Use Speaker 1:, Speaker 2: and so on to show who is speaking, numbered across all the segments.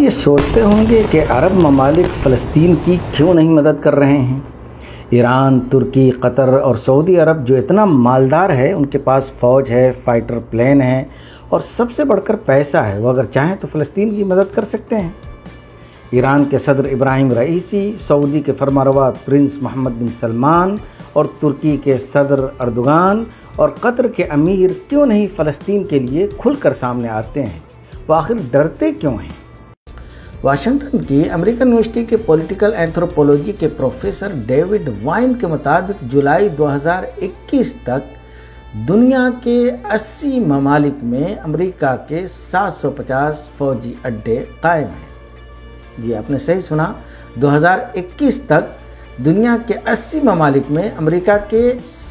Speaker 1: ये सोचते होंगे कि अरब ममालिक फ़लस्तीन की क्यों नहीं मदद कर रहे हैं। ईरान, तुर्की, कतर और सऊदी अरब जो इतना मालदार है, उनके पास फ़ौज है, फ़ाइटर प्लेन है और सबसे बढ़कर पैसा है। वो अगर चाहें तो फ़लस्तीन की मदद कर सकते हैं। ईरान के सदर इब्राहिम रईसी, सऊदी के फरमारवा प्रिंस मोहम्मद बिन सलमान और तुर्की के सदर अर्दोगान और कतर के अमीर क्यों नहीं फ़लस्तीन के लिए खुलकर सामने आते हैं? वो आखिर डरते क्यों हैं? वाशिंगटन की अमेरिकन यूनिवर्सिटी के पॉलिटिकल एंथ्रोपोलॉजी के प्रोफेसर डेविड वाइन के मुताबिक जुलाई 2021 तक दुनिया के 80 ममालिक में अमेरिका के 750 फौजी अड्डे कायम हैं। जी आपने सही सुना, 2021 तक दुनिया के 80 ममालिक में अमेरिका के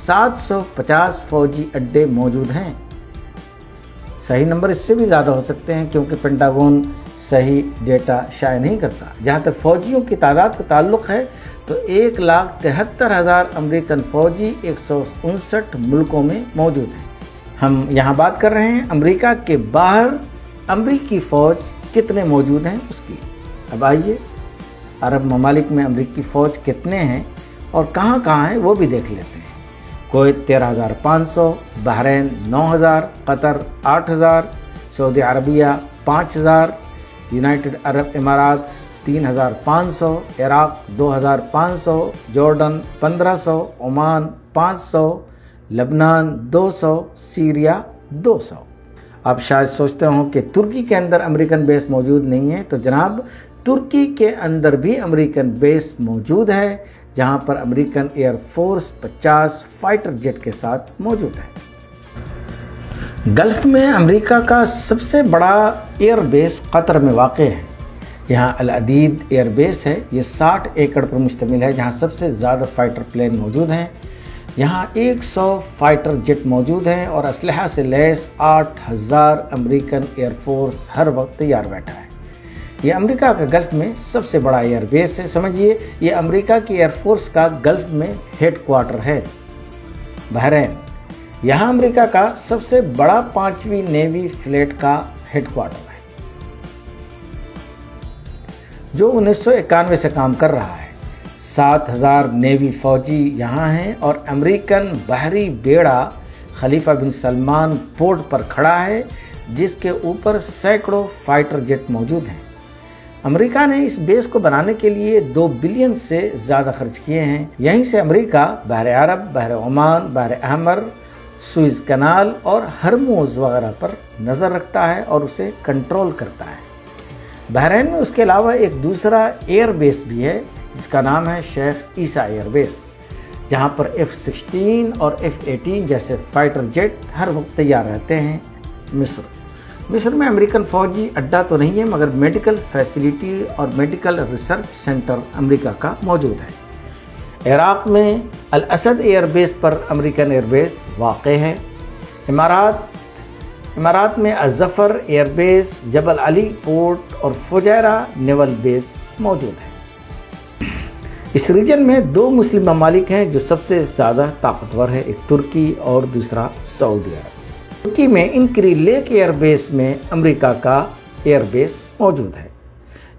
Speaker 1: 750 फौजी अड्डे मौजूद हैं। सही नंबर इससे भी ज़्यादा हो सकते हैं क्योंकि पेंटागन सही डेटा शाये नहीं करता। जहाँ तक फौजियों की तादाद का ताल्लुक़ है तो 1,73,000 अमेरिकन फ़ौजी 159 मुल्कों में मौजूद हैं। हम यहाँ बात कर रहे हैं अमेरिका के बाहर अमेरिकी फ़ौज कितने मौजूद हैं उसकी। अब आइए अरब ममालिक में अमेरिकी फ़ौज कितने हैं और कहाँ कहाँ हैं वो भी देख लेते हैं। Kuwait 13,500, Bahrain 9,000, Qatar 8,000, Saudi Arabia 5,000, United Arab इमारात 3,500, इराक़ 2,500, जॉर्डन 1,500, ओमान 500, लबनान 200, सीरिया 200। आप शायद सोचते हो कि तुर्की के अंदर अमेरिकन बेस मौजूद नहीं है, तो जनाब तुर्की के अंदर भी अमेरिकन बेस मौजूद है, जहां पर अमेरिकन एयरफोर्स 50 फाइटर जेट के साथ मौजूद है। गल्फ़ में अमेरिका का सबसे बड़ा एयरबेस कतर में वाक़ है। यहाँ अल अदीद एयरबेस है। ये 60 एकड़ पर मुश्तमिल है, जहाँ सबसे ज़्यादा फ़ाइटर प्लेन मौजूद हैं। यहाँ 100 फाइटर जेट मौजूद हैं और असलहा से लैस 8,000 अमेरिकन एयरफोर्स हर वक्त तैयार बैठा है। ये अमेरिका का गल्फ़ में सबसे बड़ा एयरबेस है। समझिए ये अमेरिका की एयरफोर्स का गल्फ़ में हेड क्वार्टर है। बहरीन, यहाँ अमेरिका का सबसे बड़ा 5वीं नेवी फ्लीट का हेडक्वार्टर है, जो 1991 से काम कर रहा है। 7,000 नेवी फौजी यहाँ हैं और अमेरिकन बहरी बेड़ा खलीफा बिन सलमान पोर्ट पर खड़ा है, जिसके ऊपर सैकड़ों फाइटर जेट मौजूद हैं। अमेरिका ने इस बेस को बनाने के लिए 2 बिलियन से ज़्यादा खर्च किए हैं। यहीं से अमेरिका बहर अरब, बहर ओमान, बहर अहमर, सुइज़ कनाल और हरमुज़ वगैरह पर नज़र रखता है और उसे कंट्रोल करता है। बहरीन में उसके अलावा एक दूसरा एयरबेस भी है जिसका नाम है शेख ईसा एयरबेस, जहां पर F-16 और F-18 जैसे फाइटर जेट हर वक्त तैयार रहते हैं। मिस्र में अमेरिकन फ़ौजी अड्डा तो नहीं है, मगर मेडिकल फैसिलिटी और मेडिकल रिसर्च सेंटर अमेरिका का मौजूद है। इराक़ में अल असद एयरबेस पर अमेरिकन एयरबेस वाक़ है। इमारात में अज़फ़र एयरबेस, जबल अली पोर्ट और फुजैरा नेवल बेस मौजूद है। इस रीजन में 2 मुस्लिम ममालिक हैं जो सबसे ज़्यादा ताकतवर है, एक तुर्की और दूसरा सऊदी अरब। तुर्की में इनक्री लेक एयरबेस में अमेरिका का एयरबेस मौजूद है।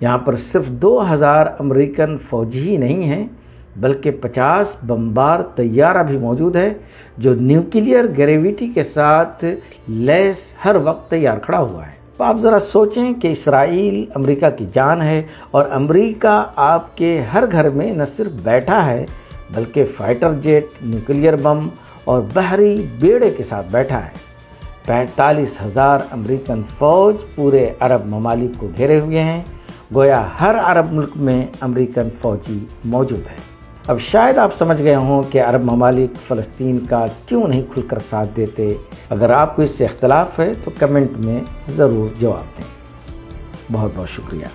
Speaker 1: यहाँ पर सिर्फ 2,000 अमेरिकन फ़ौजी ही नहीं हैं, बल्कि 50 बमबार तैयारा भी मौजूद है, जो न्यूक्लियर ग्रेविटी के साथ लैस हर वक्त तैयार खड़ा हुआ है। तो आप ज़रा सोचें कि इसराइल अमेरिका की जान है और अमेरिका आपके हर घर में न सिर्फ बैठा है, बल्कि फ़ाइटर जेट, न्यूक्लियर बम और बहरी बेड़े के साथ बैठा है। 45,000 अमेरिकन फ़ौज पूरे अरब ममालिक को घेरे हुए हैं। गोया हर अरब मुल्क में अमेरिकन फ़ौजी मौजूद है। अब शायद आप समझ गए हों कि अरब ममालिक फ़लस्तीन का क्यों नहीं खुलकर साथ देते। अगर आपको इससे इख्तलाफ है तो कमेंट में ज़रूर जवाब दें। बहुत बहुत शुक्रिया।